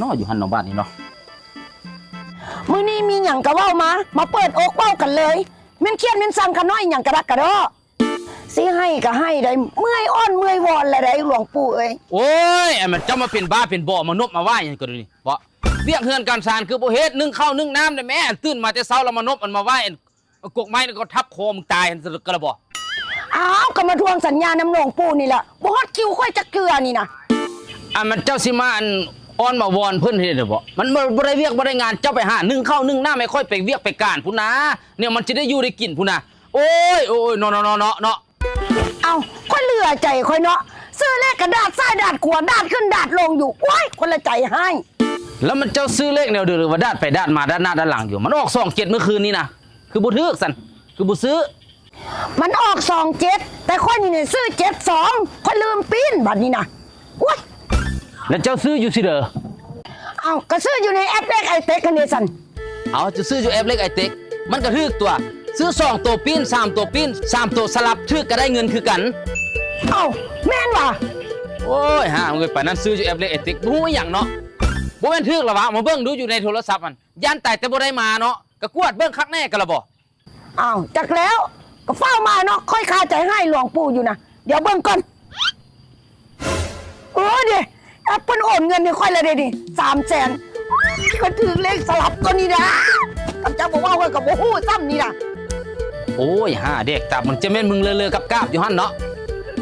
น้ออยู่หันนอกบ้านนี่เนาะมื้อนี้มีหยังกะเว้ามาเปิดอกเว้ากันเลยแม่นเคียนแม่นสั่งกันน้อยหยังกะดักกะดอสิให้ก็ให้ได้เมื่อยอ้อนเมื่อยวอนแล้วได้หลวงปู่เอ้ยโอ้ยไอ้มันเจ้ามาเป็นบ้าเป็นบ่อมานบมาว่าอย่างก็ดูนี่บ่เรียกเฮือนการสานคือบ่เฮ็ดนึ่งข้าวนึ่งน้ำได้แม่ตื่นมาแต่เช้าแล้วมานบมันมาว่ากกไม้นี่ก็ทับคอมึงตายหั่นซะกระบ่ อ้าวก็มาทวงสัญญาน้ำหลวงปู่นี่แหละบ่ฮอดคิวค่อยจะเกลือนี่นะมันเจ้าสิมาอ้อนมาวอนเพิ่นเฮ็ดได้บ่มันบ่ได้เวียกบ่ได้งานเจ้าไปหานึ่งข้าวนึ่งน้ำไม่ค่อยไปเวียกไปการพุ่นนะเนี่ยมันสิได้อยู่ได้กินพุ่นนะโอ้ยเนาะเอาค่อยเหลือใจค่อยเนาะซื้อเลขกระดาษซ้ายดาษขวาดาษขึ้นดาษลงอยู่โอ้ยคนละใจให้แล้วมันเจ้าซื้อเลขแนวเดิมหรือว่าดาดไปดาดมาด้านหน้าด้านหลังอยู่มันออก27เมื่อคืนนี้นะคือบ่ถูกซั่นคือบ่ซื้อมันออก27แต่ค่อยนี่ซื้อ72ค่อยลืมปิ้นบัดนี้นะโอ้ยแล้วเจ้าซื้ออยู่สิเด้อเอาก็ซื้ออยู่ในแอปเลขไอเต็กกันนี่ซั่นเอาจะซื้ออยู่แอปเลขไอเต็กมันก็ถูกตัวซื้อ2ตัวปิ้น3ตัวปิ้น3ตัวสลับถูกก็ได้เงินคือกันเอ้าแม่นว่ะโอ้ยห่ามึงไปนั้นซื้ออยู่แอปเลขไอเต็กบ่ฮู้หยังเนาะบ่แม่นถูกหรอวะมาเบิ่งดูอยู่ในโทรศัพท์มันย่านตายแต่บ่ได้มาเนาะก็กวดเบิ่งคักแน่กันละบ่อ้าวจักแล้วก็เฝ้ามาเนาะค่อยคาใจให้หลวงปู่อยู่นะเดี๋ยวเบิ่งก่อนโอ้ดิแอปเปิ้ลโอนเงินให้ค่อยเลยดิ300,000ก็ถือเลขสลับตัวนี้นะกับเจ้าบอกว่าค่อยกับบ่ฮู้ซ้ำนี่นะโอ้ยห่าเด็กจับมันจะแม่นมึงเลอะๆกับกาบอยู่หั่นเนาะ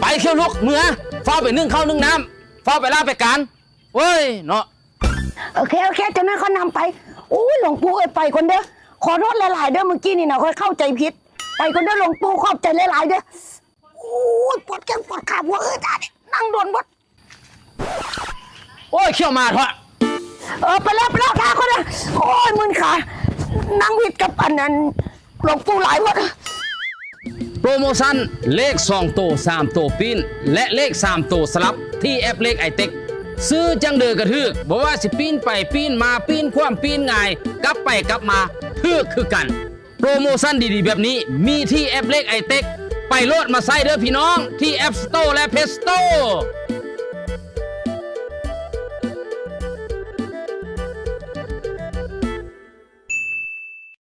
ไปเขี้ยวลูกเมื่อเฝ้าไปนึ่งข้าวนึ่งน้ำเฝ้าไปลาไปการเว้ยเนาะโอเคเจ้านั้นเขานำไปโอ้ยหลวงปู่เอ้ยไปคนเด้อขอโทษหลายๆเด้อเมื่อกี้นี่นะค่อยเข้าใจผิดไปคนเด้อหลวงปู่ขอบใจหลายๆเด้อโอ้ยปวดแขนปวดขาปวดตาเนี่ยนั่งโดนบดโอ้ยเขี้ยวมาเถอะไปแล้วพาคนนะโอ้ยมึนขานั่งวิทย์กับอันนั้นหลวงปู่หลายวัดโปรโมชั่นเลข2ตัว3ตัวปิ้นและเลข3ตัวสลับที่แอปเลขไอเต็กซื้อจังเดือกระทึกบอกว่าสิปีนไปปีนมาปีนคว่ำปีนง่ายกลับไปกลับมาทึกคือกันโปรโมชั่นดีๆแบบนี้มีที่แอปเลขไอเต็กไปโหลดมาใส่เด้อพี่น้องที่ App Store และ Play Store